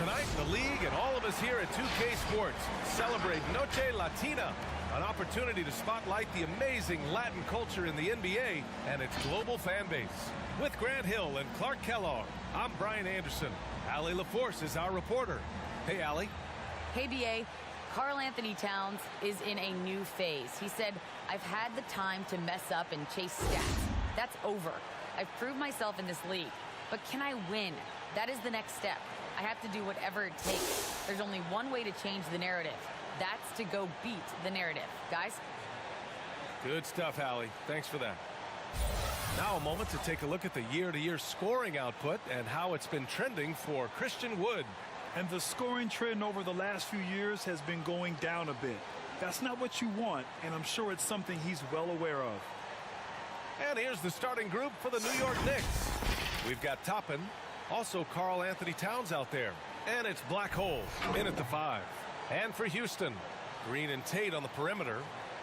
Tonight, the league and all of us here at 2K Sports celebrate Noche Latina, an opportunity to spotlight the amazing Latin culture in the NBA and its global fan base. With Grant Hill and Clark Kellogg, I'm Brian Anderson. Allie LaForce is our reporter. Hey, Allie. Hey, BA. Karl Anthony Towns is in a new phase. He said, I've had the time to mess up and chase stats. That's over. I've proved myself in this league. But can I win? That is the next step. I have to do whatever it takes. There's only one way to change the narrative. That's to go beat the narrative. Guys? Good stuff, Allie. Thanks for that. Now a moment to take a look at the year-to-year scoring output and how it's been trending for Christian Wood. And the scoring trend over the last few years has been going down a bit. That's not what you want, and I'm sure it's something he's well aware of. And here's the starting group for the New York Knicks. We've got Toppin, also Karl Anthony Towns out there. And it's Black Hole in at the 5. And for Houston, Green and Tate on the perimeter.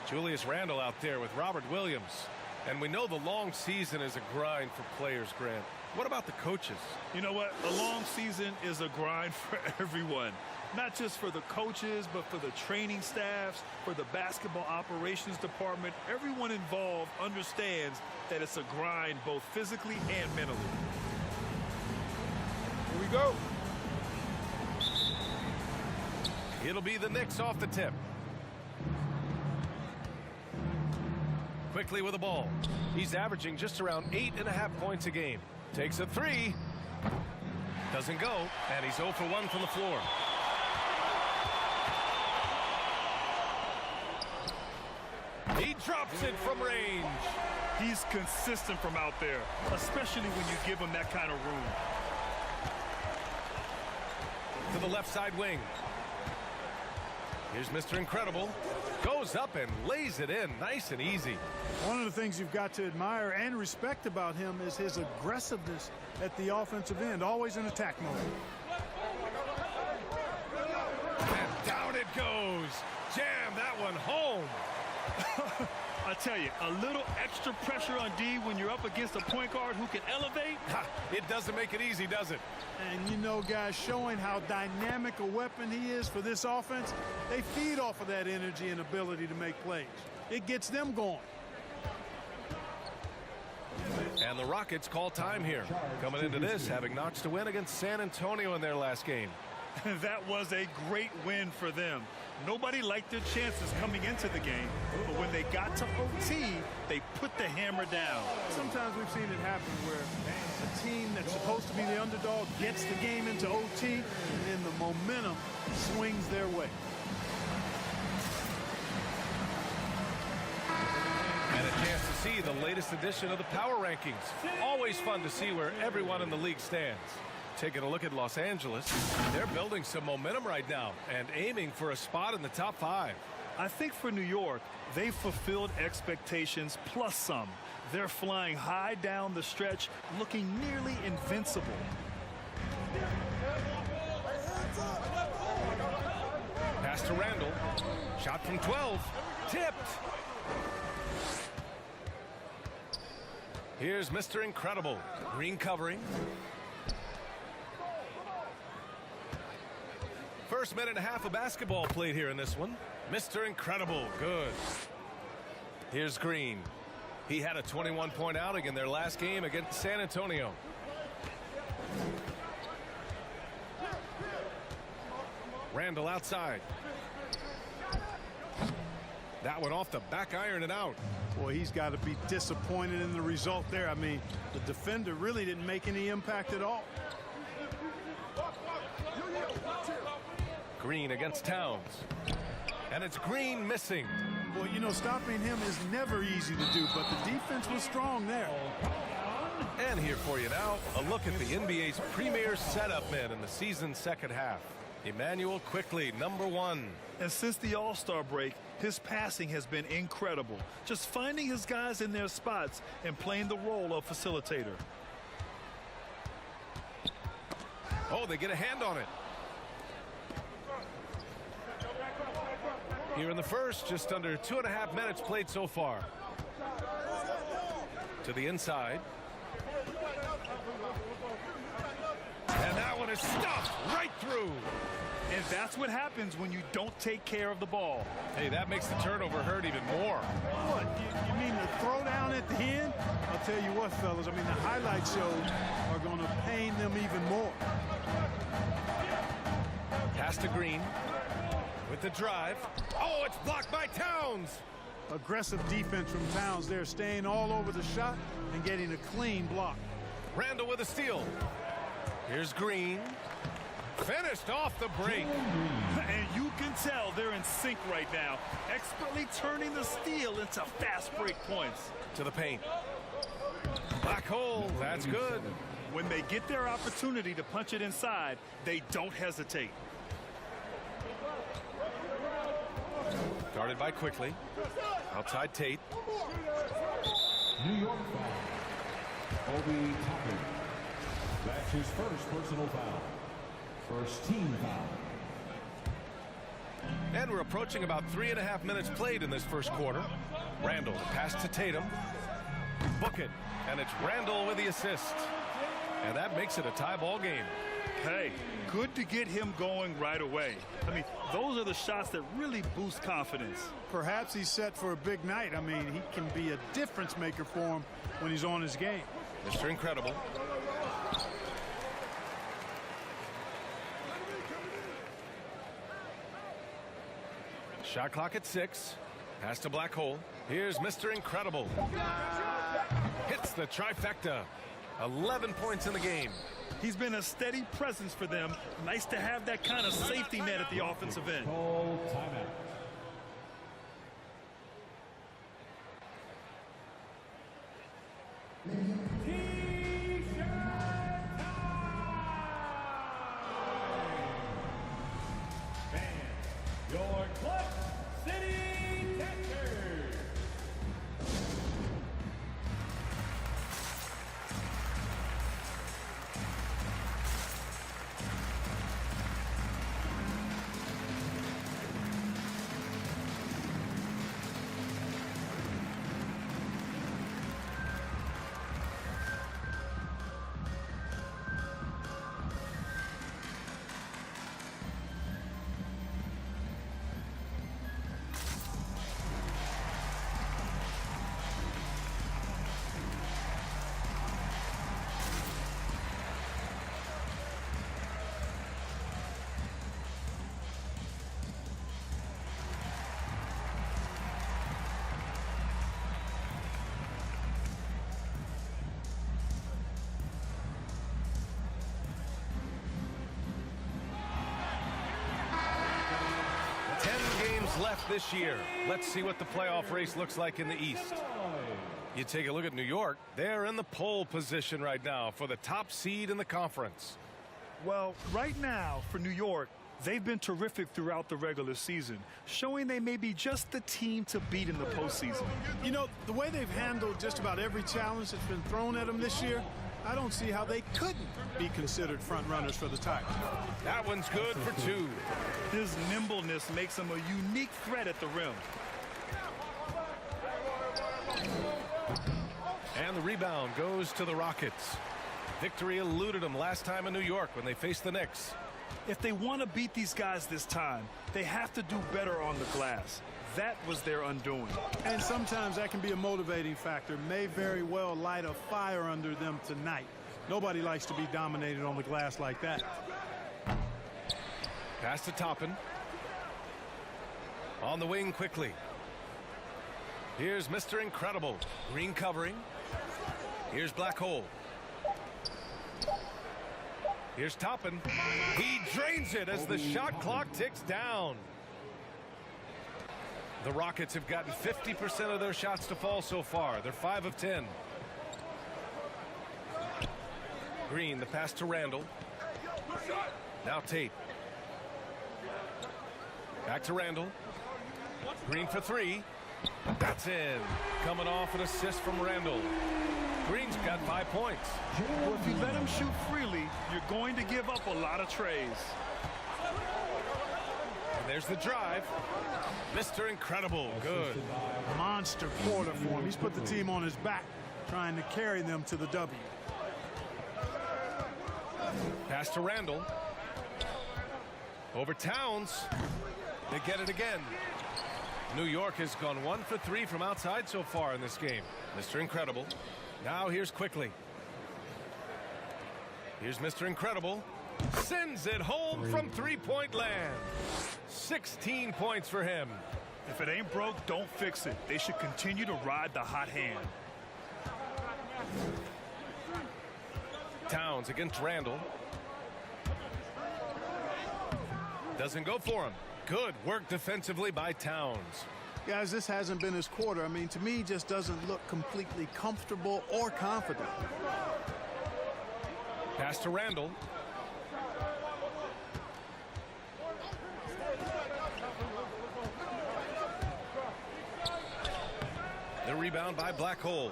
Julius Randle out there with Robert Williams. And we know the long season is a grind for players, Grant. What about the coaches? You know what? A long season is a grind for everyone. Not just for the coaches, but for the training staffs, for the basketball operations department. Everyone involved understands that it's a grind both physically and mentally. Here we go. It'll be the Knicks off the tip. Quickly with the ball. He's averaging just around 8.5 points a game. Takes a 3. Doesn't go, and he's 0 for 1 from the floor. He drops it from range. He's consistent from out there, especially when you give him that kind of room. To the left side wing. Here's Mr. Incredible. Goes up and lays it in nice and easy. One of the things you've got to admire and respect about him is his aggressiveness at the offensive end, always in attack mode. And down it goes. Jam that one home. I tell you, a little extra pressure on D when you're up against a point guard who can elevate. It doesn't make it easy, does it? And you know, guys, showing how dynamic a weapon he is for this offense, they feed off of that energy and ability to make plays. It gets them going. And the Rockets call time here. Coming into this, having notched a win against San Antonio in their last game. That was a great win for them. Nobody liked their chances coming into the game, but when they got to OT, they put the hammer down. Sometimes we've seen it happen where a team that's supposed to be the underdog gets the game into OT, and then the momentum swings their way. And a chance to see the latest edition of the Power Rankings. Always fun to see where everyone in the league stands. Taking a look at Los Angeles, they're building some momentum right now and aiming for a spot in the top 5. I think for New York, they've fulfilled expectations plus some. They're flying high down the stretch, looking nearly invincible. Pass to Randle. Shot from 12. Tipped. Here's Mr. Incredible. Green covering. First minute and a half of basketball played here in this one. Mr. Incredible, good. Here's Green. He had a 21-point outing in their last game against San Antonio. Randle outside. That one off the back iron and out. Boy, he's got to be disappointed in the result there. I mean, the defender really didn't make any impact at all. Green against Towns. And it's Green missing. Well, you know, stopping him is never easy to do, but the defense was strong there. And here for you now, a look at the NBA's premier setup men in the season's second half. Emmanuel Quickley, number 1. And since the All-Star break, his passing has been incredible. Just finding his guys in their spots and playing the role of facilitator. Oh, they get a hand on it. Here in the first, just under 2.5 minutes played so far. To the inside. And that one is stuffed right through. And that's what happens when you don't take care of the ball. Hey, that makes the turnover hurt even more. What, you mean the throwdown at the end? I'll tell you what, fellas, I mean, the highlight shows are going to pain them even more. Pass to Green with the drive. Oh, it's blocked by Towns. Aggressive defense from Towns there, staying all over the shot and getting a clean block. Randall with a steal. Here's Green. Finished off the break. And you can tell they're in sync right now, expertly turning the steal into fast break points. To the paint. Black hole, that's good. When they get their opportunity to punch it inside, they don't hesitate. Guarded by Quickly. Outside Tate. New York foul. Obi Toppin. That's his first personal foul. First team foul. And we're approaching about 3.5 minutes played in this first quarter. Randall, the pass to Tatum. Book it. And it's Randall with the assist. And that makes it a tie ball game. Hey, good to get him going right away. I mean, those are the shots that really boost confidence. Perhaps he's set for a big night. I mean, he can be a difference maker for him when he's on his game. Mr. Incredible. Shot clock at 6. Pass to Black Hole. Here's Mr. Incredible. Hits the trifecta. 11 points in the game. He's been a steady presence for them. Nice to have that kind of safety net at the offensive end. Call timeout. Your Clutch City Catchers. Left this year. Let's see what the playoff race looks like in the East. You take a look at New York. They're in the pole position right now for the top seed in the conference. Well, right now for New York, they've been terrific throughout the regular season, showing they may be just the team to beat in the postseason. You know, the way they've handled just about every challenge that's been thrown at them this year, I don't see how they couldn't be considered front runners for the title. That one's good for 2. His nimbleness makes him a unique threat at the rim. And the rebound goes to the Rockets. Victory eluded them last time in New York when they faced the Knicks. If they want to beat these guys this time, they have to do better on the glass. That was their undoing. And sometimes that can be a motivating factor. May very well light a fire under them tonight. Nobody likes to be dominated on the glass like that. Pass to Toppin. On the wing quickly. Here's Mr. Incredible. Green covering. Here's Black Hole. Here's Toppin. He drains it as the shot clock ticks down. The Rockets have gotten 50% of their shots to fall so far. They're 5 of 10. Green, the pass to Randall. Now Tate. Back to Randall. Green for 3. That's in. Coming off an assist from Randall. Green's got 5 points. Well, if you let him shoot freely, you're going to give up a lot of trays. And there's the drive. Mr. Incredible. Good. Monster quarter for him. He's put the team on his back, trying to carry them to the W. Pass to Randall. Over Towns. They get it again. New York has gone 1 for 3 from outside so far in this game. Mr. Incredible. Now here's Quickly. Here's Mr. Incredible. Sends it home from three-point land. 16 points for him. If it ain't broke, don't fix it. They should continue to ride the hot hand. Towns against Randall. Doesn't go for him. Good work defensively by Towns. Guys, this hasn't been his quarter. I mean, to me, he just doesn't look completely comfortable or confident. Pass to Randall. The rebound by Black Hole.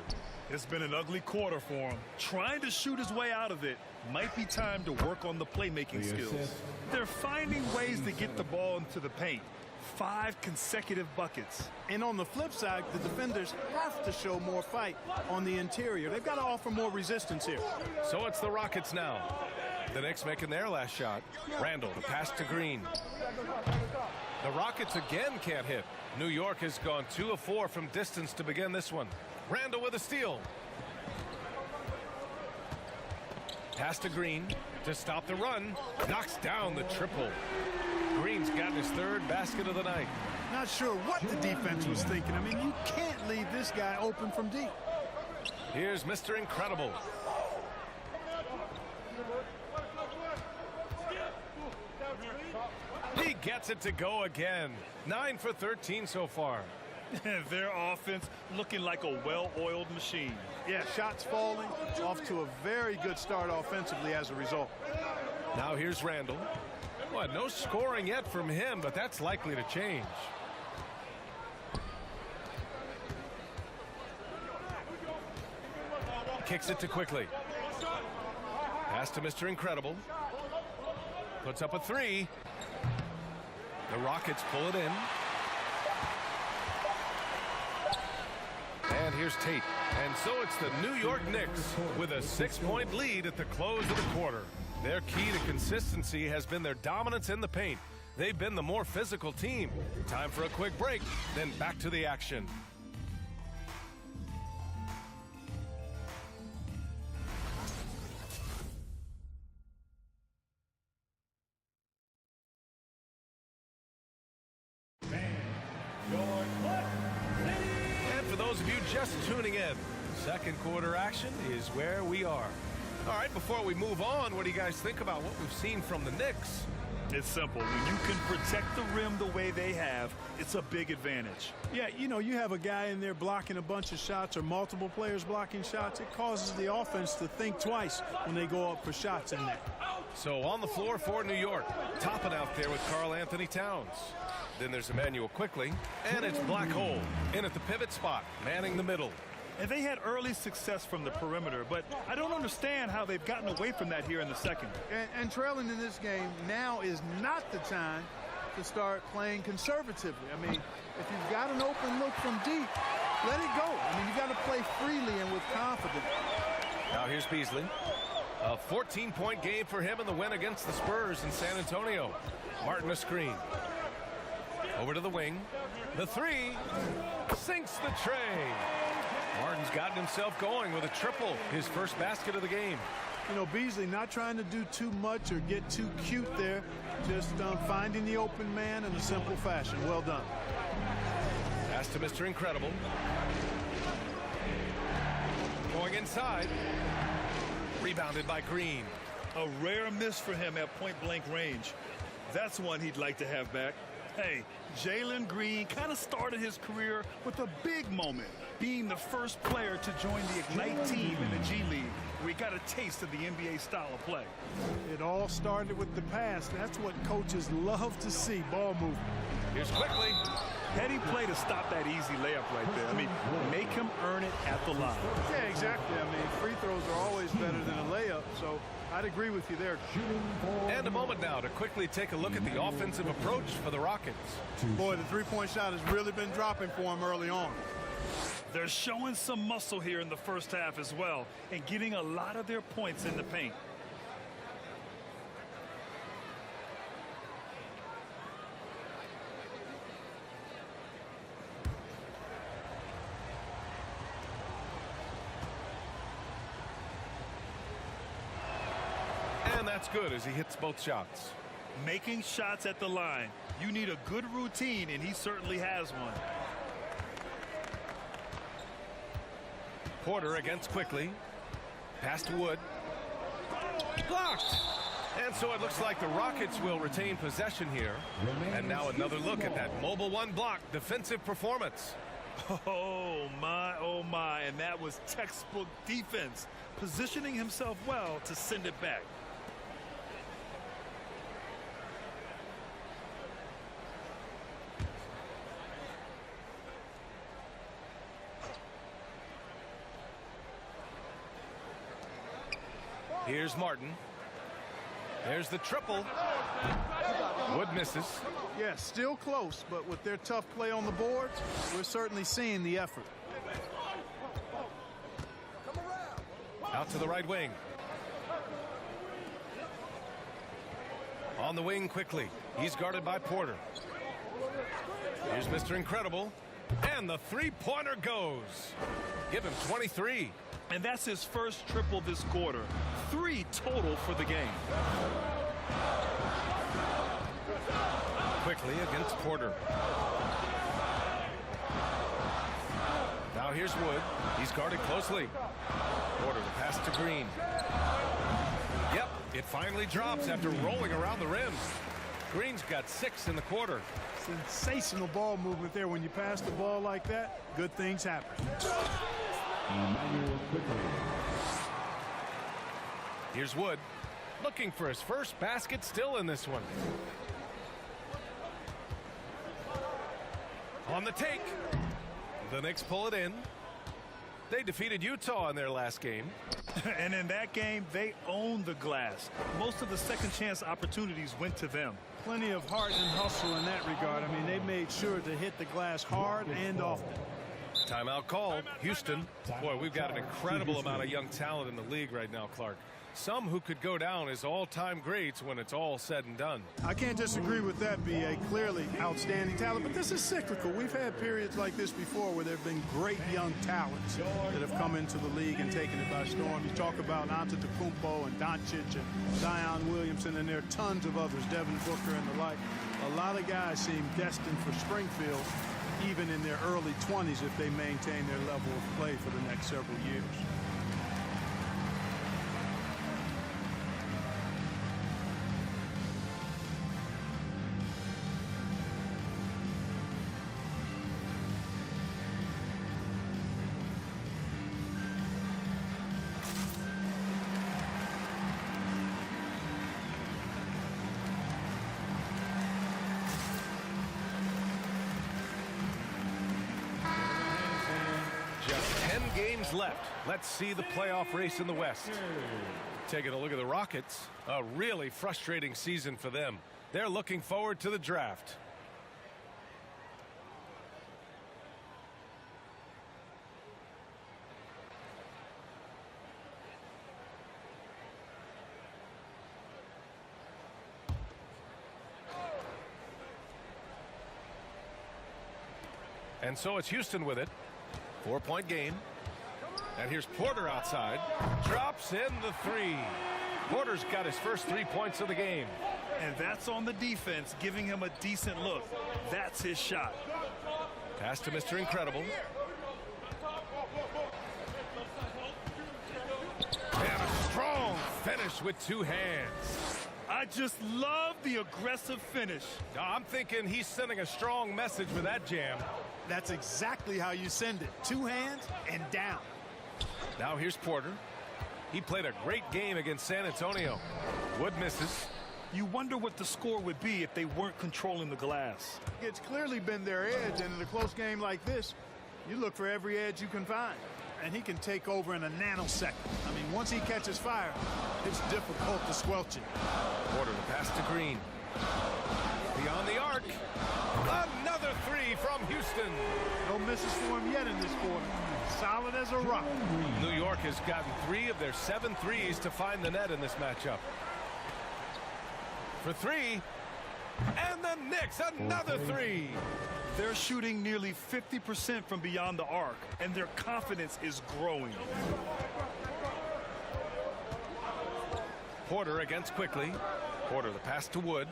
It's been an ugly quarter for him. Trying to shoot his way out of it. Might be time to work on the playmaking skills. They're finding ways to get the ball into the paint. 5 consecutive buckets. And on the flip side, the defenders have to show more fight on the interior. They've got to offer more resistance here. So it's the Rockets now. The Knicks making their last shot. Randall, the pass to Green. The Rockets again can't hit. New York has gone 2 of 4 from distance to begin this one. Randall with a steal. Pass to Green to stop the run. Knocks down the triple. Green's gotten his 3rd basket of the night. Not sure what the defense was thinking. I mean, you can't leave this guy open from deep. Here's Mr. Incredible. He gets it to go again. 9 for 13 so far. Their offense looking like a well-oiled machine. Yeah, shots falling, off to a very good start offensively as a result. Now here's Randall. Well, no scoring yet from him, but that's likely to change. Kicks it to Quickly. Pass to Mr. Incredible. Puts up a 3. The Rockets pull it in. And here's Tate. And so it's the New York Knicks with a 6-point lead at the close of the quarter. Their key to consistency has been their dominance in the paint. They've been the more physical team. Time for a quick break, then back to the action. And for those of you just tuning in, second quarter action is where we are. All right, before we move on, what do you guys think about what we've seen from the Knicks? It's simple. When you can protect the rim the way they have, it's a big advantage. Yeah, you know, you have a guy in there blocking a bunch of shots or multiple players blocking shots. It causes the offense to think twice when they go up for shots in there. So on the floor for New York, topping out there with Karl Anthony Towns. Then there's Emmanuel Quickly, and it's Black Hole in at the pivot spot, manning the middle. And they had early success from the perimeter, but I don't understand how they've gotten away from that here in the second. And trailing in this game, now is not the time to start playing conservatively. I mean, if you've got an open look from deep, let it go. I mean, you got to play freely and with confidence. Now here's Beasley. A 14-point game for him in the win against the Spurs in San Antonio. Martin a screen. Over to the wing. The 3 sinks the tray. Martin's gotten himself going with a triple, his first basket of the game. You know, Beasley not trying to do too much or get too cute there, just finding the open man in a simple fashion. Well done. Pass to Mr. Incredible. Going inside. Rebounded by Green. A rare miss for him at point-blank range. That's one he'd like to have back. Hey, Jalen Green kind of started his career with a big moment, being the first player to join the Ignite team in the G League, where he got a taste of the NBA style of play. It all started with the pass. That's what coaches love to see, ball movement. Here's Quickly. Heady play to stop that easy layup right there. I mean, make him earn it at the line. Yeah, exactly. I mean, free throws are always better than a layup, so I'd agree with you there. And a moment now to quickly take a look at the offensive approach for the Rockets. Boy, the three-point shot has really been dropping for him early on. They're showing some muscle here in the first half as well and getting a lot of their points in the paint. And that's good as he hits both shots. Making shots at the line. You need a good routine, and he certainly has one. Porter against quickly. Pass to Wood. Blocked. And so it looks like the Rockets will retain possession here. And now another look at that mobile one block defensive performance. Oh my, and that was textbook defense, positioning himself well to send it back. Here's Martin. There's the triple. Wood misses. Yeah, still close, but with their tough play on the boards, we're certainly seeing the effort. Out to the right wing. On the wing quickly. He's guarded by Porter. Here's Mr. Incredible. And the three-pointer goes. Give him 23. And that's his first triple this quarter. 3 total for the game. Quickly against Porter. Now here's Wood. He's guarded closely. Porter the pass to Green. Yep, it finally drops after rolling around the rim. Green's got 6 in the quarter. Sensational ball movement there. When you pass the ball like that, good things happen. Here's Wood, looking for his first basket, still in this one. On the take. The Knicks pull it in. They defeated Utah in their last game. And in that game, they owned the glass. Most of the second chance opportunities went to them. Plenty of heart and hustle in that regard. I mean, they made sure to hit the glass hard and often. Timeout called. Houston. Boy, we've got an incredible amount of young talent in the league right now, Clark. Some who could go down as all-time greats when it's all said and done. I can't disagree with that, B.A. Clearly outstanding talent, but this is cyclical. We've had periods like this before where there have been great young talents that have come into the league and taken it by storm. You talk about Antetokounmpo and Doncic and Zion Williamson, and there are tons of others, Devin Booker and the like. A lot of guys seem destined for Springfield, even in their early 20s, if they maintain their level of play for the next several years. Games left. Let's see the playoff race in the West. Taking a look at the Rockets, a really frustrating season for them. They're looking forward to the draft. And so it's Houston with it. 4-point game. And here's Porter outside. Drops in the 3. Porter's got his first 3 points of the game. And that's on the defense, giving him a decent look. That's his shot. Pass to Mr. Incredible. And a strong finish with 2 hands. I just love the aggressive finish. I'm thinking he's sending a strong message with that jam. That's exactly how you send it. 2 hands and down. Now here's Porter. He played a great game against San Antonio. Wood misses. You wonder what the score would be if they weren't controlling the glass. It's clearly been their edge, and in a close game like this, you look for every edge you can find. And he can take over in a nanosecond. I mean, once he catches fire, it's difficult to squelch it. Porter the pass to Green. Beyond the arc. Another 3 from Houston. No misses for him yet in this quarter. Solid as a rock. New York has gotten 3 of their 7 threes to find the net in this matchup. For 3. And the Knicks, another 3. They're shooting nearly 50% from beyond the arc, and their confidence is growing. Porter against Quickly. Porter the pass to Wood.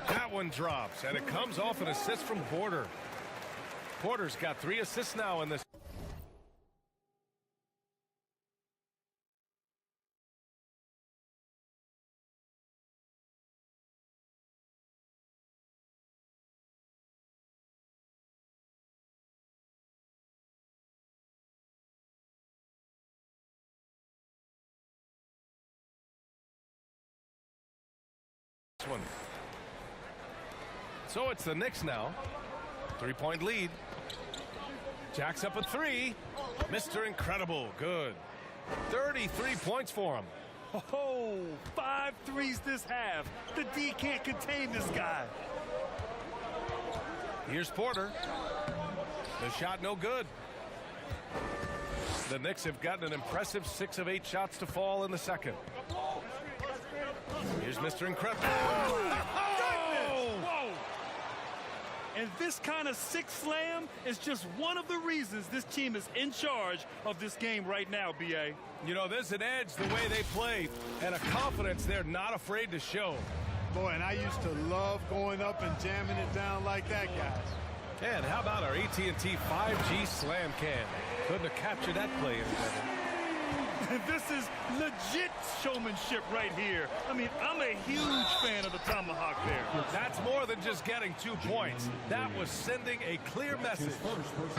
That one drops, and it comes off an assist from Porter. Porter's got 3 assists now in this. One. So it's the Knicks now. 3-point lead. Jacks up a 3. Mr. Incredible. Good. 33 points for him. Oh, 5 threes this half. The D can't contain this guy. Here's Porter. The shot no good. The Knicks have gotten an impressive 6 of 8 shots to fall in the second. Here's Mr. Incredible. Oh! Whoa! And this kind of six slam is just one of the reasons this team is in charge of this game right now, B.A. You know, there's an edge the way they play and a confidence they're not afraid to show. Boy, and I used to love going up and jamming it down like that, guys. And how about our AT&T 5G slam can? Couldn't have captured that play any better. This is legit showmanship right here. I mean, I'm a huge fan of the tomahawk there. That's more than just getting 2 points. That was sending a clear message.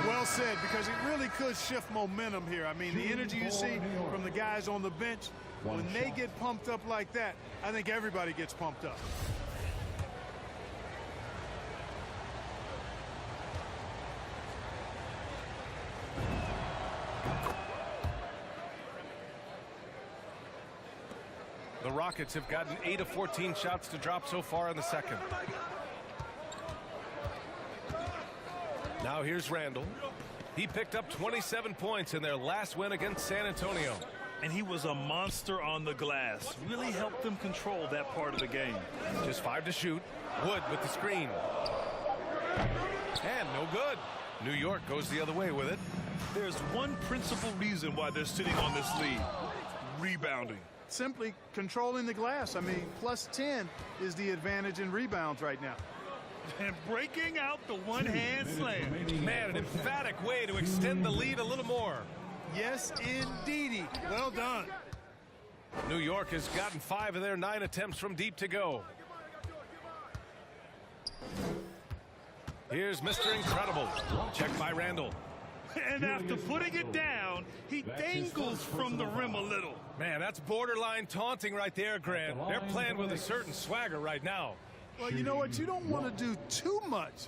Well said, because it really could shift momentum here. I mean, the energy you see from the guys on the bench, when they get pumped up like that, I think everybody gets pumped up. The Rockets have gotten 8 of 14 shots to drop so far in the second. Now here's Randall. He picked up 27 points in their last win against San Antonio. And he was a monster on the glass. Really helped them control that part of the game. Just 5 to shoot. Wood with the screen. And no good. New York goes the other way with it. There's one principal reason why they're sitting on this lead. Rebounding. Simply controlling the glass. I mean, plus 10 is the advantage in rebounds right now. And breaking out the one-hand slam. Man, an emphatic way to extend the lead a little more. Yes, indeedy. Well done. New York has gotten 5 of their 9 attempts from deep to go. Here's Mr. Incredible. Checked by Randall. And after putting it down, he dangles from the rim a little. Man, that's borderline taunting right there, Grant. They're playing with a certain swagger right now. Well, you know what? You don't want to do too much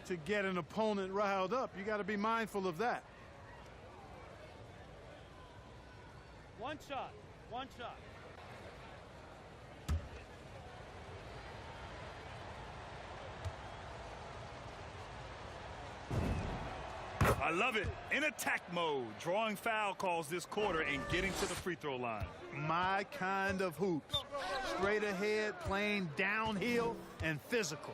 to get an opponent riled up. You got to be mindful of that. One shot. One shot. I love it. In attack mode, drawing foul calls this quarter and getting to the free throw line. My kind of hoops. Straight ahead, playing downhill, and physical.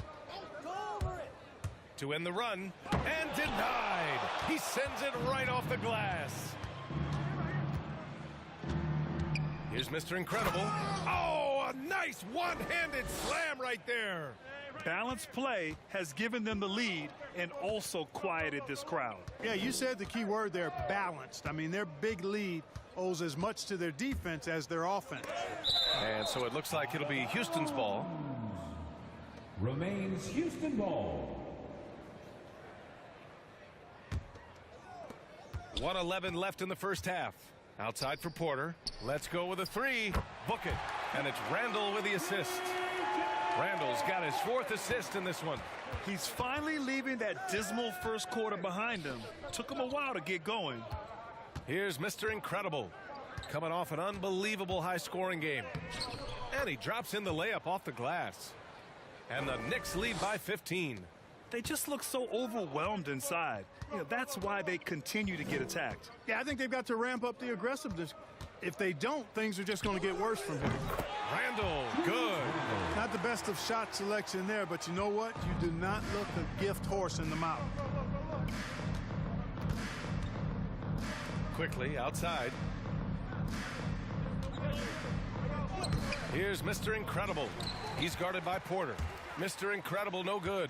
To end the run, and denied. He sends it right off the glass. Here's Mr. Incredible. Oh, a nice one-handed slam right there. Balanced play has given them the lead and also quieted this crowd. Yeah, you said the key word there, balanced. I mean, their big lead owes as much to their defense as their offense. And so it looks like it'll be Houston's ball. Remains Houston ball. 1:11 left in the first half. Outside for Porter. Let's go with a 3. Book it. And it's Randall with the assist. Randall's got his 4th assist in this one. He's finally leaving that dismal first quarter behind him. Took him a while to get going. Here's Mr. Incredible. Coming off an unbelievable high-scoring game. And he drops in the layup off the glass. And the Knicks lead by 15. They just look so overwhelmed inside. You know, that's why they continue to get attacked. Yeah, I think they've got to ramp up the aggressiveness. If they don't, things are just going to get worse from here. Randall, good. Not the best of shot selection there, but you know what? You do not look a gift horse in the mouth. Quickly outside. Here's Mr. Incredible. He's guarded by Porter. Mr. Incredible, no good.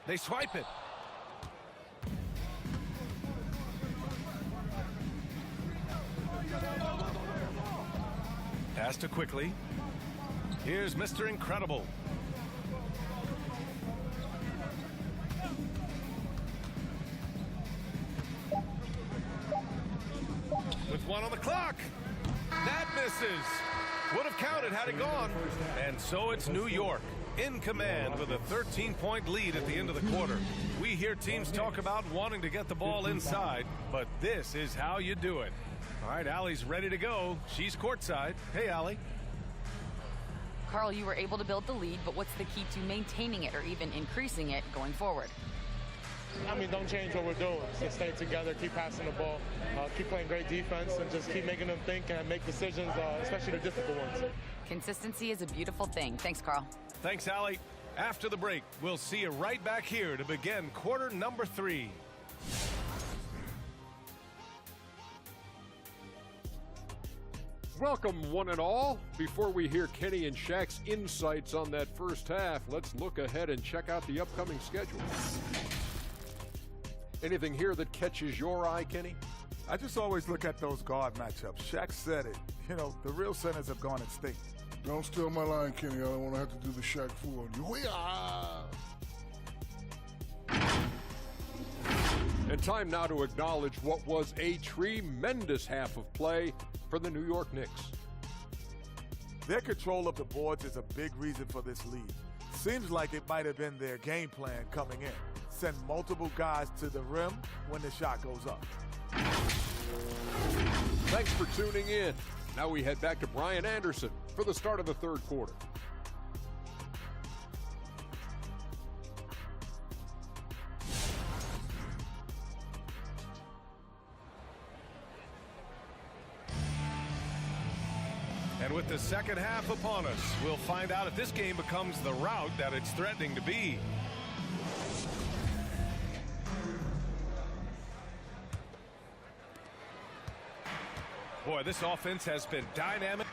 They swipe it. Pass to quickly. Here's Mr. Incredible. With one on the clock. That misses. Would have counted had it gone. And so it's New York in command with a 13-point lead at the end of the quarter. We hear teams talk about wanting to get the ball inside, but this is how you do it. All right, Allie's ready to go. She's courtside. Hey, Allie. Carl, you were able to build the lead, but what's the key to maintaining it or even increasing it going forward? I mean, don't change what we're doing. Just stay together, keep passing the ball, keep playing great defense, and just keep making them think and make decisions, especially the difficult ones. Consistency is a beautiful thing. Thanks, Carl. Thanks, Allie. After the break, we'll see you right back here to begin quarter number 3. Welcome, one and all. Before we hear Kenny and Shaq's insights on that first half, let's look ahead and check out the upcoming schedule. Anything here that catches your eye, Kenny? I just always look at those guard matchups. Shaq said it. You know, the real centers have gone extinct. Don't steal my line, Kenny. I don't want to have to do the Shaq fool on you. Hoo-yah! And time now to acknowledge what was a tremendous half of play for the New York Knicks. Their control of the boards is a big reason for this lead. Seems like it might have been their game plan coming in. Send multiple guys to the rim when the shot goes up. Thanks for tuning in. Now we head back to Brian Anderson for the start of the third quarter. And with the second half upon us, we'll find out if this game becomes the rout that it's threatening to be. Boy, this offense has been dynamic.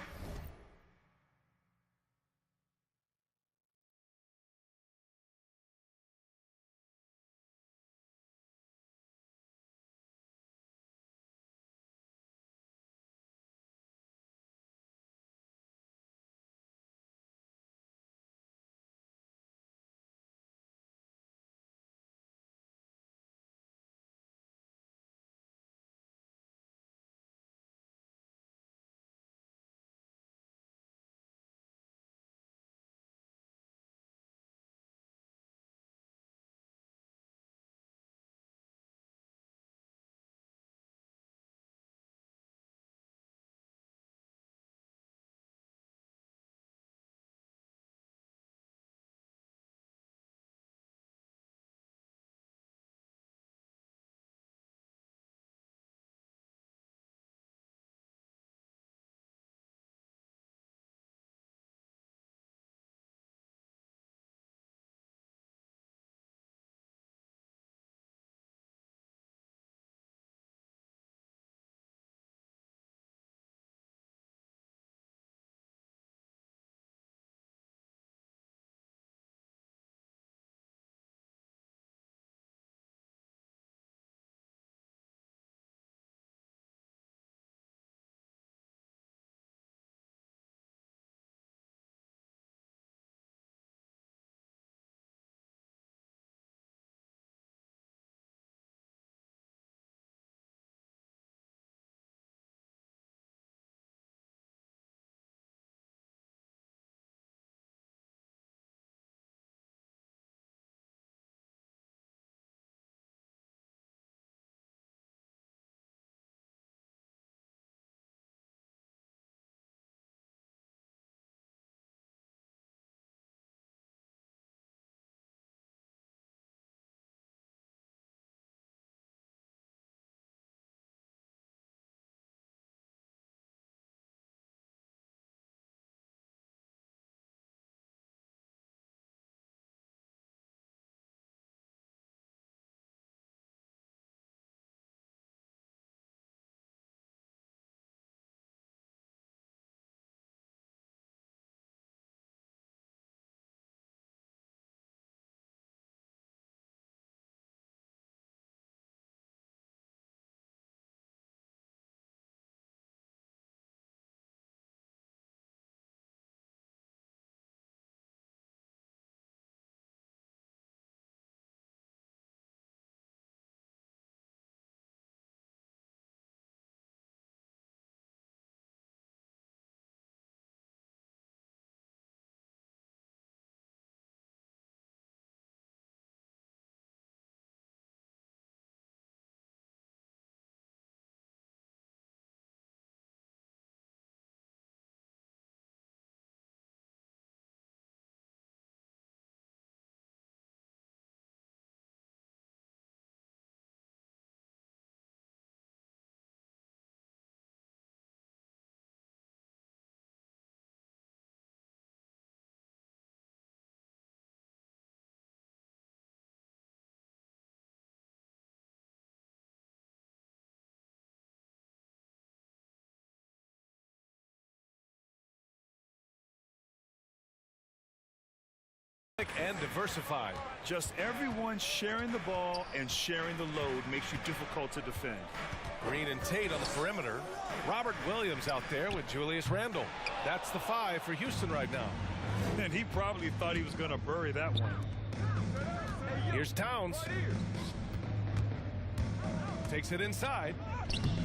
And diversified. Just everyone sharing the ball and sharing the load makes you difficult to defend. Green and Tate on the perimeter. Robert Williams out there with Julius Randle. That's the 5 for Houston right now. And he probably thought he was going to bury that one. Here's Towns. Takes it inside.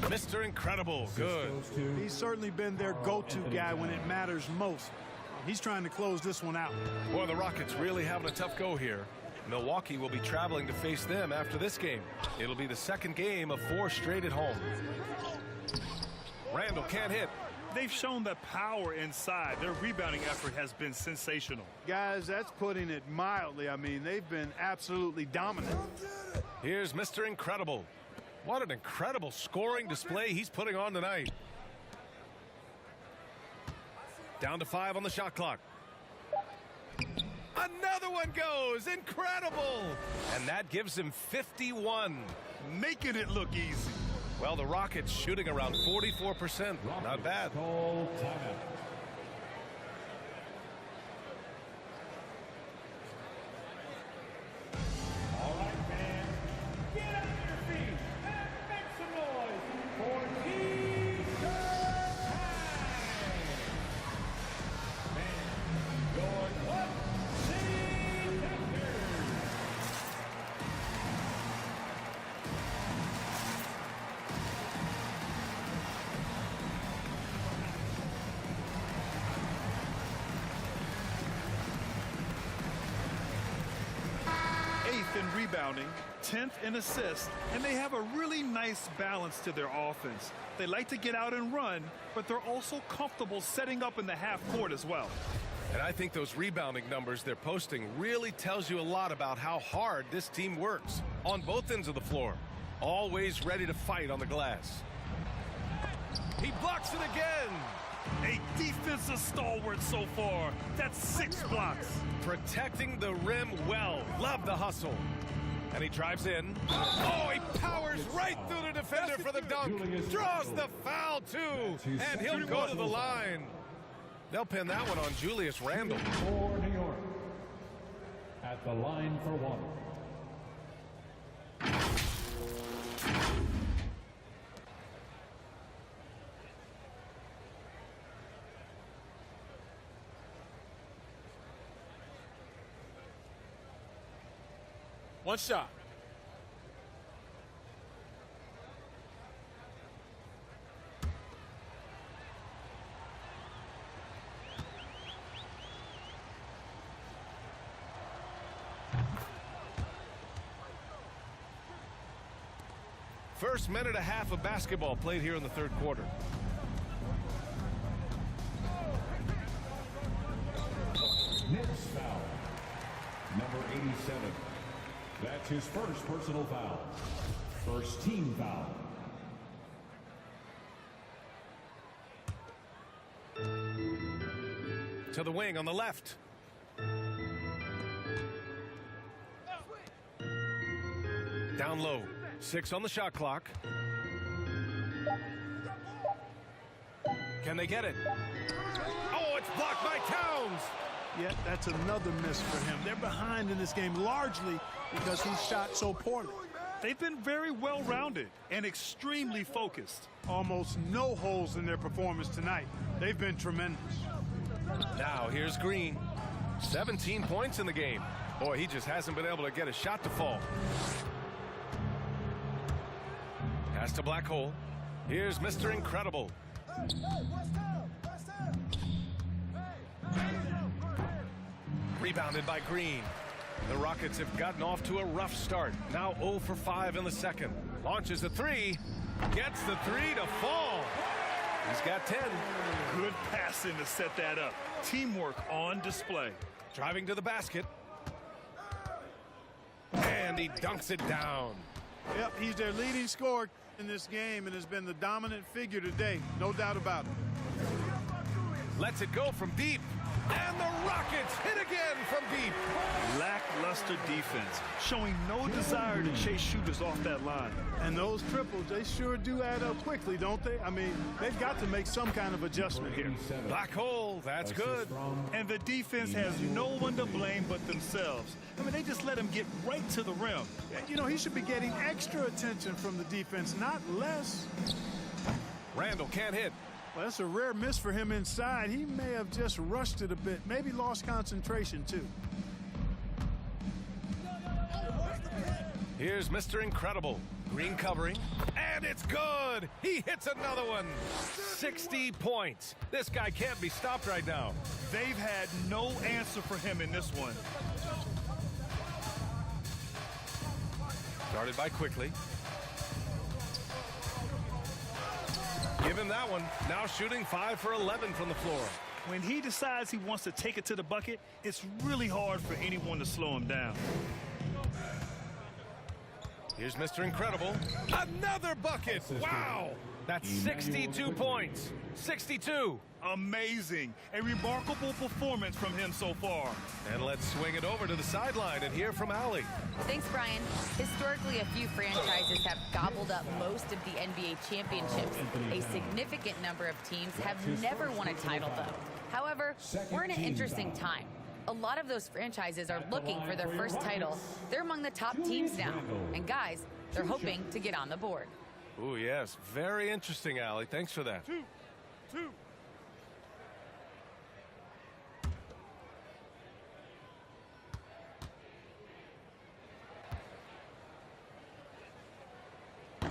Mr. Incredible. Good. He's certainly been their go-to guy when it matters most. He's trying to close this one out. Boy, the Rockets really having a tough go here. Milwaukee will be traveling to face them after this game. It'll be the second game of 4 straight at home. Randle can't hit. They've shown the power inside. Their rebounding effort has been sensational. Guys, that's putting it mildly. I mean, they've been absolutely dominant. Here's Mr. Incredible. What an incredible scoring display he's putting on tonight. Down to 5 on the shot clock. Another one goes. Incredible. And that gives him 51. Making it look easy. Well, the Rockets shooting around 44%. Not bad. Call timeout. All right, fans. Get on your feet and make some noise for T-shirt time. And your club defenders. In rebounding, 10th in assists, and they have a really nice balance to their offense. They like to get out and run, but they're also comfortable setting up in the half court as well. And I think those rebounding numbers they're posting really tells you a lot about how hard this team works on both ends of the floor. Always ready to fight on the glass. He blocks it again. A defensive stalwart so far. That's 6 blocks. Protecting the rim well. Love the hustle. And he drives in. Oh, he powers right through the defender for the dunk. Draws the foul, too. And he'll go to the line. They'll pin that one on Julius Randle. For New York. At the line for 1. One shot. First minute and a half of basketball played here in the third quarter. Next foul. Number 87. That's his first personal foul. First team foul. To the wing on the left. Down low. 6 on the shot clock. Can they get it? Oh, it's blocked by Towns. Yeah, that's another miss for him. They're behind in this game largely because he shot so poorly. They've been very well-rounded and extremely focused. Almost no holes in their performance tonight. They've been tremendous. Now here's Green. 17 points in the game. Boy, he just hasn't been able to get a shot to fall. Pass to Black Hole. Here's Mr. Incredible. Rebounded by Green. The Rockets have gotten off to a rough start. Now 0 for 5 in the second. Launches a 3. Gets the 3 to fall. He's got 10. Good passing to set that up. Teamwork on display. Driving to the basket. And he dunks it down. Yep, he's their leading scorer in this game and has been the dominant figure today. No doubt about it. Lets it go from deep. And the Rockets hit again from deep. Lackluster defense, showing no desire to chase shooters off that line. And those triples, they sure do add up quickly, don't they? I mean, they've got to make some kind of adjustment here. Black hole, that's good. And the defense has no one to blame but themselves. I mean, they just let him get right to the rim. You know, he should be getting extra attention from the defense, not less. Randall can't hit. Well, that's a rare miss for him inside. He may have just rushed it a bit, maybe lost concentration too. Here's Mr. Incredible. Green covering, and it's good. He hits another one. 60 points. This guy can't be stopped right now. They've had no answer for him in this one. Started by Quickly. Give him that one. Now shooting 5 for 11 from the floor. When he decides he wants to take it to the bucket, it's really hard for anyone to slow him down. Here's Mr. Incredible. Another bucket. Wow. That's 62 points. 62. Amazing. A remarkable performance from him so far. And let's swing it over to the sideline and hear from Allie. Thanks, Brian. Historically, a few franchises have gobbled up most of the NBA championships. A significant number of teams have never won a title, though. However, we're in an interesting time. A lot of those franchises are looking for their first title. They're among the top teams now. And guys, they're hoping to get on the board. Oh, yes. Very interesting, Allie. Thanks for that. Two.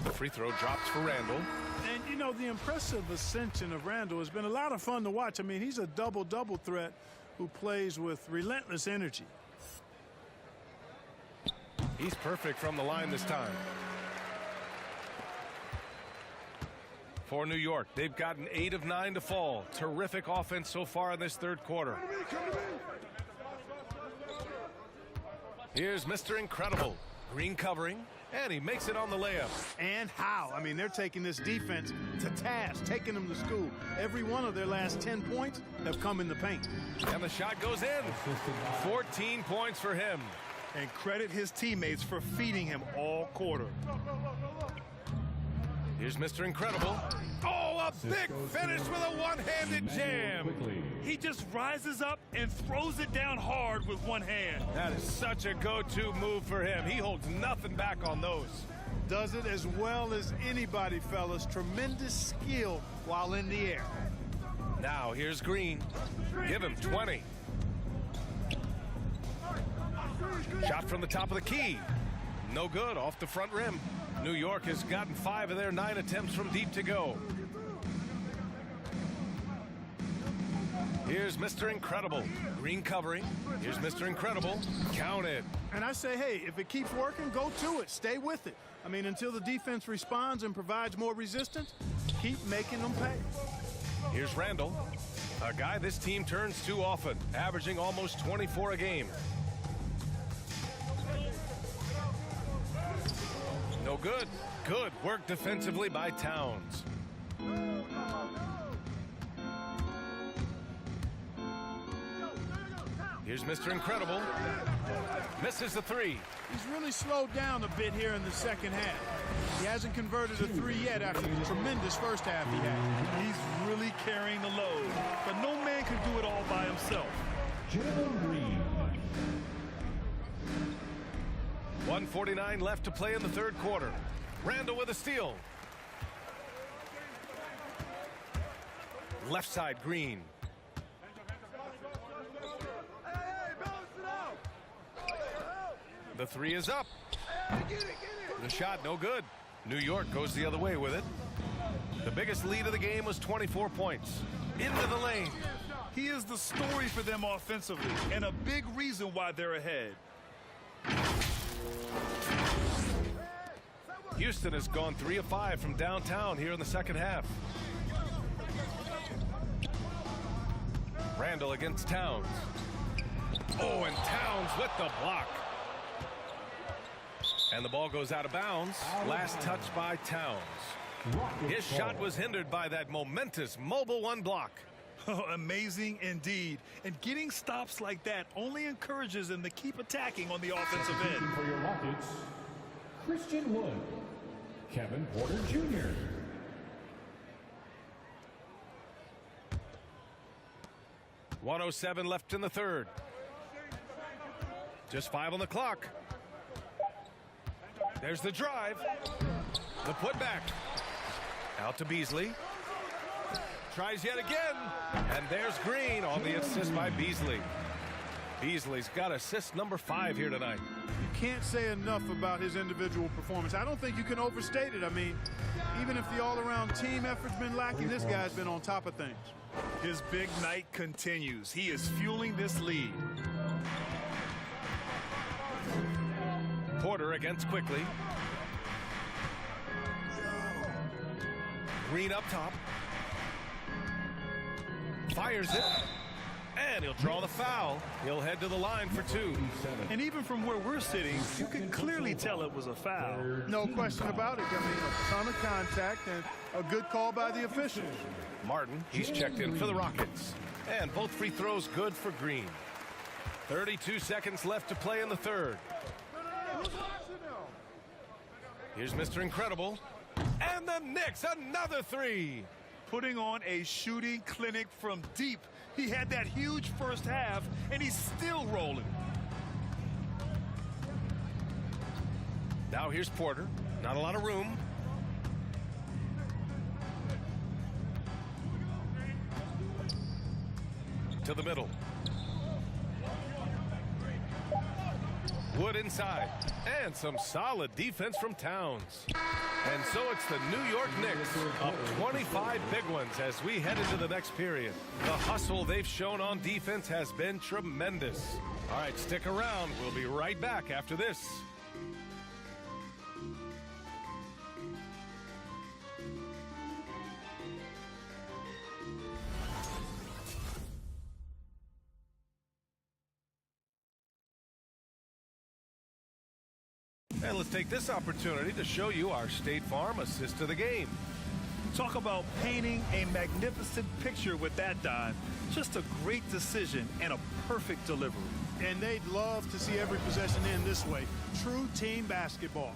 The free throw drops for Randall. And, you know, the impressive ascension of Randall has been a lot of fun to watch. I mean, he's a double-double threat who plays with relentless energy. He's perfect from the line this time. For New York, they've gotten 8 of 9 to fall. Terrific offense so far in this third quarter. Here's Mr. Incredible. Green covering, and he makes it on the layup. And how? I mean, they're taking this defense to task, taking them to school. Every one of their last 10 points have come in the paint. And the shot goes in. 14 points for him. And credit his teammates for feeding him all quarter. Here's Mr. Incredible. Oh, a big finish with a one-handed jam. He just rises up and throws it down hard with one hand. That is such a go-to move for him. He holds nothing back on those. Does it as well as anybody, fellas. Tremendous skill while in the air. Now here's Green. Give him 20. Shot from the top of the key. No good, off the front rim. New York has gotten 5 of their 9 attempts from deep to go. Here's Mr. Incredible. Green covering. Here's Mr. Incredible. Count it. And I say, hey, if it keeps working, go to it. Stay with it. I mean, until the defense responds and provides more resistance, keep making them pay. Here's Randall, a guy this team turns to often, averaging almost 24 a game. No good. Good work defensively by Towns. Here's Mr. Incredible. Misses the 3. He's really slowed down a bit here in the second half. He hasn't converted a 3 yet after the tremendous first half he had. He's really carrying the load, but no man can do it all by himself. 1:49 left to play in the third quarter. Randall with a steal. Left side, Green. The 3 is up. The shot, no good. New York goes the other way with it. The biggest lead of the game was 24 points. Into the lane. He is the story for them offensively, and a big reason why they're ahead. Houston has gone 3 of 5 from downtown here in the second half. Randall against Towns. Oh, and Towns with the block. And the ball goes out of bounds. Last touch by Towns. His shot was hindered by that momentous mobile 1 block. Oh, amazing indeed. And getting stops like that only encourages them to keep attacking on the offensive end. For your Rockets, Christian Wood, Kevin Porter Jr. .107 left in the third. Just 5 on the clock. There's the drive. The putback. Out to Beasley. Tries yet again. And there's Green on the assist by Beasley. Beasley's got assist number 5 here tonight. You can't say enough about his individual performance. I don't think you can overstate it. I mean, even if the all-around team effort's been lacking, this guy's been on top of things. His big night continues. He is fueling this lead. Porter against quickly. Green up top. Fires it. And he'll draw the foul. He'll head to the line for 2. And even from where we're sitting, you can clearly tell it was a foul. No question about it. I mean, a ton of contact and a good call by the officials. Martin, he's checked in for the Rockets. And both free throws good for Green. 32 seconds left to play in the third. Here's Mr. Incredible. And the Knicks, another 3. Putting on a shooting clinic from deep. He had that huge first half, and he's still rolling. Now here's Porter. Not a lot of room. To the middle. Wood inside. And some solid defense from Towns. And so it's the New York Knicks up 25 big ones as we head into the next period. The hustle they've shown on defense has been tremendous. All right, stick around. We'll be right back after this. And let's take this opportunity to show you our State Farm assist to the game. Talk about painting a magnificent picture with that dive. Just a great decision and a perfect delivery. And they'd love to see every possession end this way. True team basketball.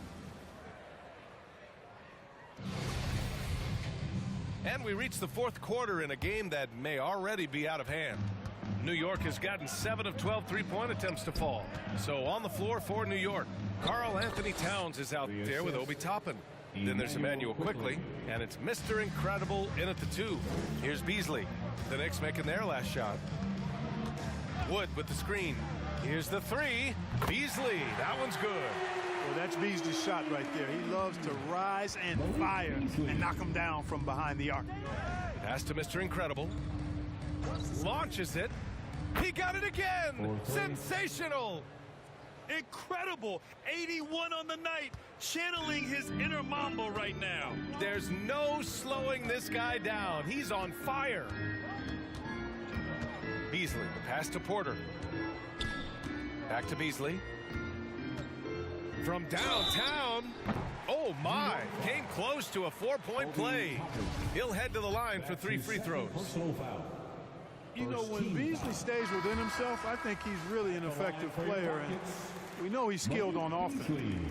And we reach the fourth quarter in a game that may already be out of hand. New York has gotten 7 of 12 three-point attempts to fall. So on the floor for New York, Karl Anthony Towns is out there with Obi Toppin. Then there's Emmanuel Quickly, and it's Mr. Incredible in at the 2. Here's Beasley. The Knicks making their last shot. Wood with the screen. Here's the 3. Beasley. That one's good. Well, that's Beasley's shot right there. He loves to rise and fire and knock him down from behind the arc. Pass to Mr. Incredible. Launches it. He got it again. Sensational. Incredible. 81 on the night. Channeling his inner Mamba right now. There's no slowing this guy down. He's on fire. Beasley, the pass to Porter. Back to Beasley. From downtown. Oh, my. Came close to a 4-point play. He'll head to the line for 3 free throws. You know, when Beasley stays within himself, I think he's really an effective player, and we know he's skilled on offense.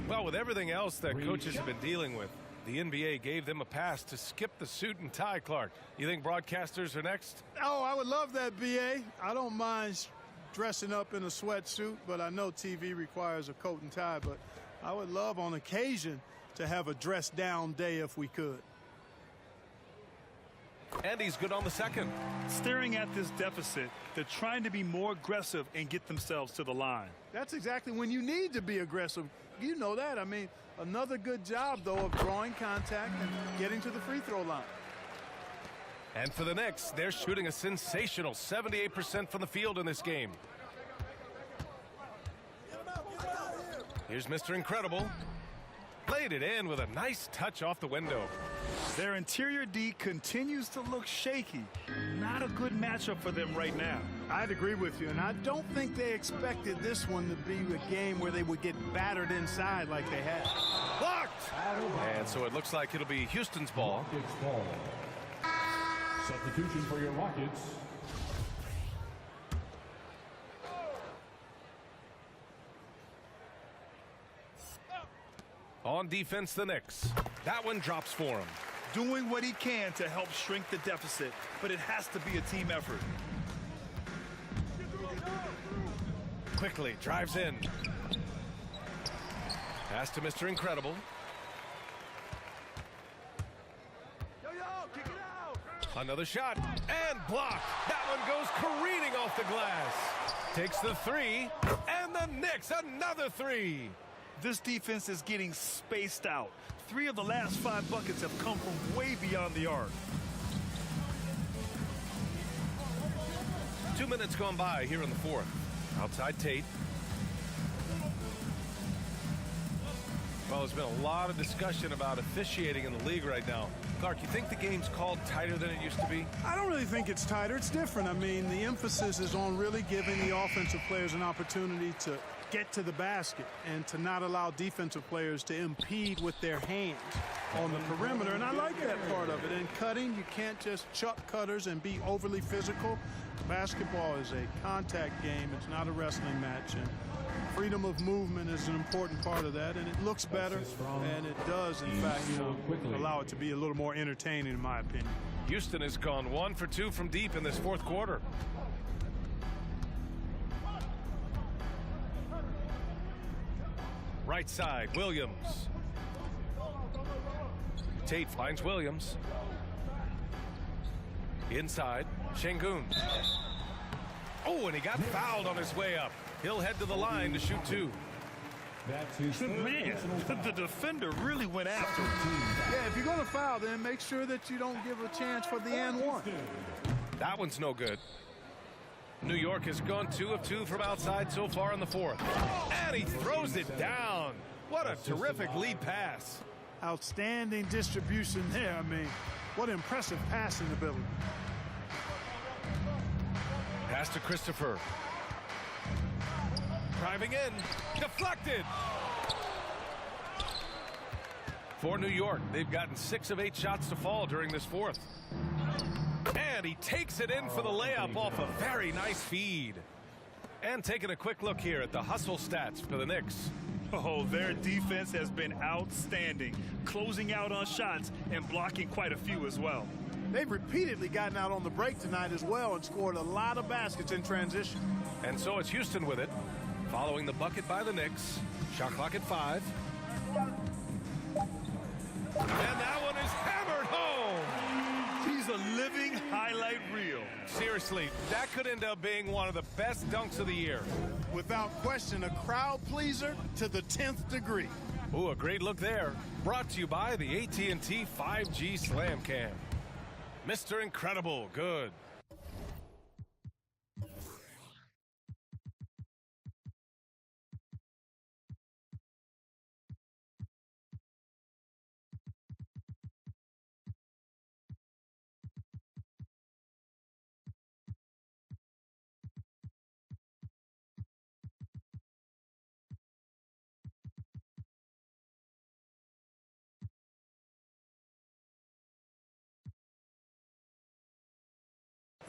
Well, with everything else that coaches have been dealing with, the NBA gave them a pass to skip the suit and tie, Clark. You think broadcasters are next? Oh, I would love that, B.A. I don't mind dressing up in a sweatsuit, but I know TV requires a coat and tie, but I would love on occasion to have a dress-down day if we could. And he's good on the second. Staring at this deficit, they're trying to be more aggressive and get themselves to the line. That's exactly when you need to be aggressive. You know that. I mean, another good job, though, of drawing contact and getting to the free throw line. And for the Knicks, they're shooting a sensational 78% from the field in this game. Here's Mr. Incredible. Played it in with a nice touch off the window. Their interior D continues to look shaky. Not a good matchup for them right now. I'd agree with you, and I don't think they expected this one to be a game where they would get battered inside like they had. Blocked! And so it looks like it'll be Houston's ball. Substitution for your Rockets. On defense, the Knicks. That one drops for him. Doing what he can to help shrink the deficit, but it has to be a team effort. Quickly drives in. Pass to Mr. Incredible. Another shot and blocked. That one goes careening off the glass. Takes the three, and the Knicks another three. This defense is getting spaced out. 3 of the last 5 buckets have come from way beyond the arc. 2 minutes gone by here in the fourth. Outside Tate. Well, there's been a lot of discussion about officiating in the league right now. Clark, you think the game's called tighter than it used to be? I don't really think it's tighter. It's different. I mean, the emphasis is on really giving the offensive players an opportunity to get to the basket and to not allow defensive players to impede with their hands on the perimeter. And I like that part of it. In cutting, you can't just chuck cutters and be overly physical. Basketball is a contact game. It's not a wrestling match. And freedom of movement is an important part of that, and it looks better, and it does, in fact, allow it to be a little more entertaining, in my opinion. Houston has gone 1 for 2 from deep in this fourth quarter. Right side, Williams. Tate finds Williams. Inside, Şengün. Oh, and he got fouled on his way up. He'll head to the line to shoot 2. Man, the defender really went after him. Yeah, if you're going to foul, then make sure that you don't give a chance for the and one. That one's no good. New York has gone 2 of 2 from outside so far in the fourth. And he throws it down. What a terrific lead pass. Outstanding distribution there. I mean, what impressive passing ability. Pass to Christopher. Driving in. Deflected. For New York, they've gotten 6 of 8 shots to fall during this fourth. And he takes it in for the layup off a very nice feed. And taking a quick look here at the hustle stats for the Knicks. Oh, their defense has been outstanding, closing out on shots and blocking quite a few as well. They've repeatedly gotten out on the break tonight as well and scored a lot of baskets in transition. And so it's Houston with it, following the bucket by the Knicks. Shot clock at 5. And that one is hammered home. He's a living highlight reel. Seriously, that could end up being one of the best dunks of the year. Without question, a crowd pleaser to the 10th degree. Ooh, a great look there. Brought to you by the AT&T 5G Slam Cam. Mr. Incredible, good.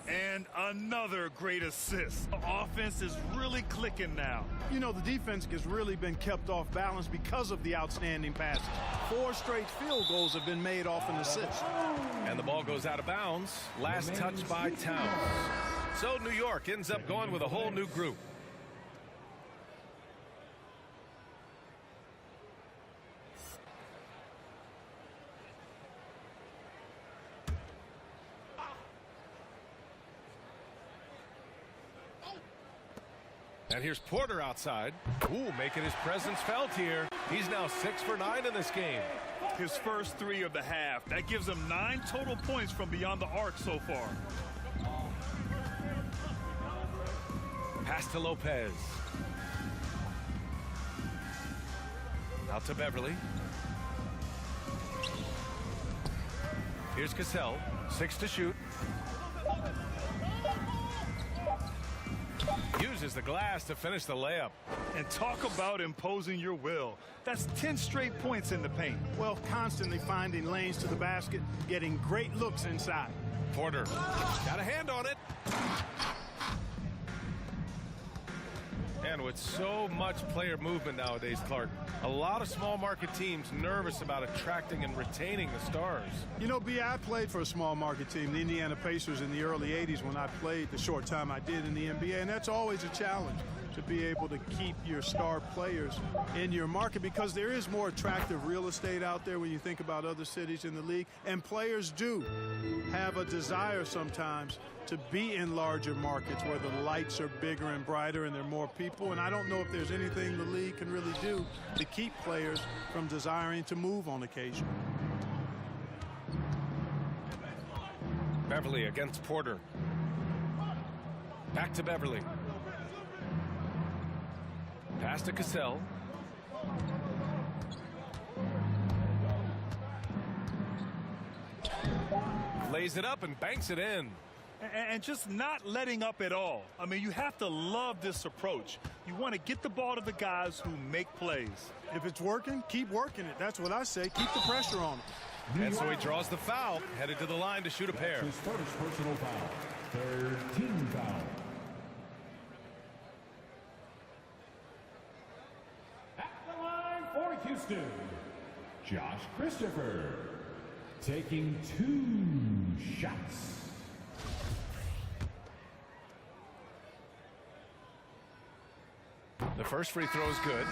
And another great assist. The offense is really clicking now. You know, the defense has really been kept off balance because of the outstanding passes. 4 straight field goals have been made off an assist. And the ball goes out of bounds. Last touch by Towns. So New York ends up going with a whole new group. And here's Porter outside. Ooh, making his presence felt here. He's now 6 for 9 in this game. His first 3 of the half. That gives him 9 total points from beyond the arc so far. Pass to Lopez. Out to Beverly. Here's Cassell. 6 to shoot. Uses the glass to finish the layup. And talk about imposing your will. That's 10 straight points in the paint. Well, constantly finding lanes to the basket, getting great looks inside. Porter got a hand on it. And with so much player movement nowadays, Clark, a lot of small market teams nervous about attracting and retaining the stars. You know, B, I played for a small market team, the Indiana Pacers, in the early 80s when I played the short time I did in the NBA, and that's always a challenge to be able to keep your star players in your market because there is more attractive real estate out there when you think about other cities in the league, and players do have a desire sometimes to be in larger markets where the lights are bigger and brighter and there are more people, and I don't know if there's anything the league can really do to keep players from desiring to move on occasion. Beverly against Porter. Back to Beverly. Pass to Cassell. Lays it up and banks it in. And just not letting up at all. I mean, you have to love this approach. You want to get the ball to the guys who make plays. If it's working, keep working it. That's what I say. Keep the pressure on it. And so he draws the foul, headed to the line to shoot a pair. His first personal foul. Third team foul. At the line for Houston, Josh Christopher, taking 2 shots. The first free throw is good.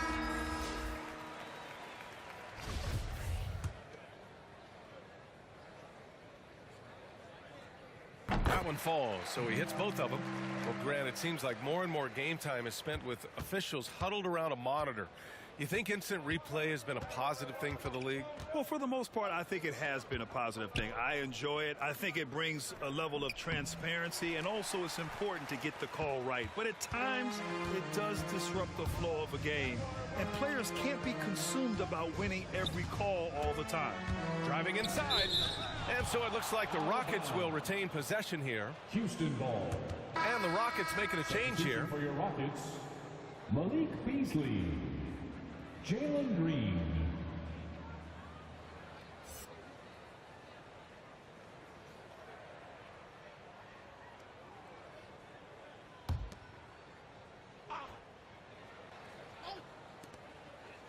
That one falls, so he hits both of them. Well, Grant, it seems like more and more game time is spent with officials huddled around a monitor. You think instant replay has been a positive thing for the league? Well, for the most part, I think it has been a positive thing. I enjoy it. I think it brings a level of transparency, and also it's important to get the call right. But at times, it does disrupt the flow of a game, and players can't be consumed about winning every call all the time. Driving inside, and so it looks like the Rockets will retain possession here. Houston ball. And the Rockets making a change here. For your Rockets, Malik Beasley, Jalen Green.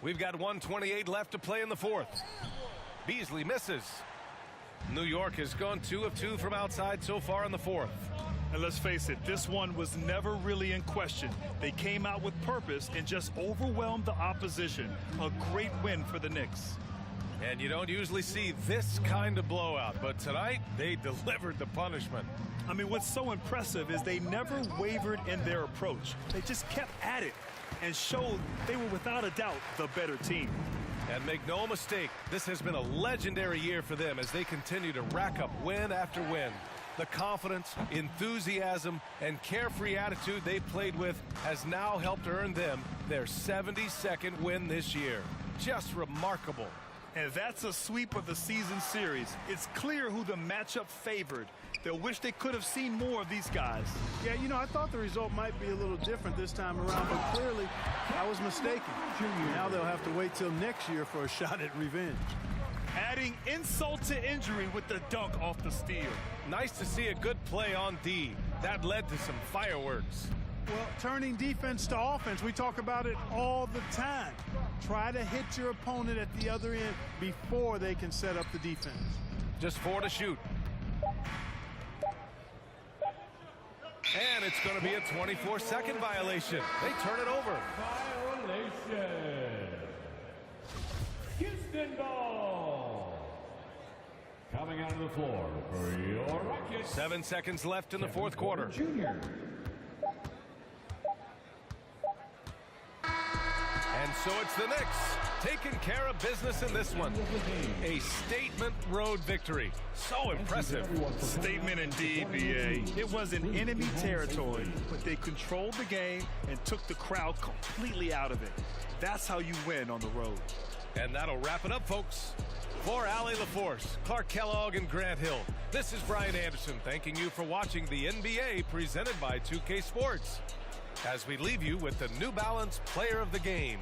We've got 1:28 left to play in the fourth. Beasley misses. New York has gone 2 of 2 from outside so far in the fourth. And let's face it, this one was never really in question. They came out with purpose and just overwhelmed the opposition. A great win for the Knicks. And you don't usually see this kind of blowout, but tonight they delivered the punishment. I mean, what's so impressive is they never wavered in their approach. They just kept at it and showed they were without a doubt the better team. And make no mistake, this has been a legendary year for them as they continue to rack up win after win. The confidence, enthusiasm, and carefree attitude they played with has now helped earn them their 72nd win this year. Just remarkable. And that's a sweep of the season series. It's clear who the matchup favored. They'll wish they could have seen more of these guys. Yeah, you know, I thought the result might be a little different this time around, but clearly I was mistaken. Now they'll have to wait till next year for a shot at revenge. Adding insult to injury with the dunk off the steal. Nice to see a good play on D. That led to some fireworks. Well, turning defense to offense, we talk about it all the time. Try to hit your opponent at the other end before they can set up the defense. Just 4 to shoot. And it's going to be a 24-second violation. They turn it over. Violation. Houston ball. Coming out of the floor for your Rockets. 7 seconds left in the fourth quarter. Junior. And so it's the Knicks taking care of business in this one. A statement road victory. So impressive. Statement indeed, BA. It was in enemy territory, but they controlled the game and took the crowd completely out of it. That's how you win on the road. And that'll wrap it up, folks. For Allie LaForce, Clark Kellogg, and Grant Hill, this is Brian Anderson thanking you for watching the NBA presented by 2K Sports. As we leave you with the New Balance Player of the Game.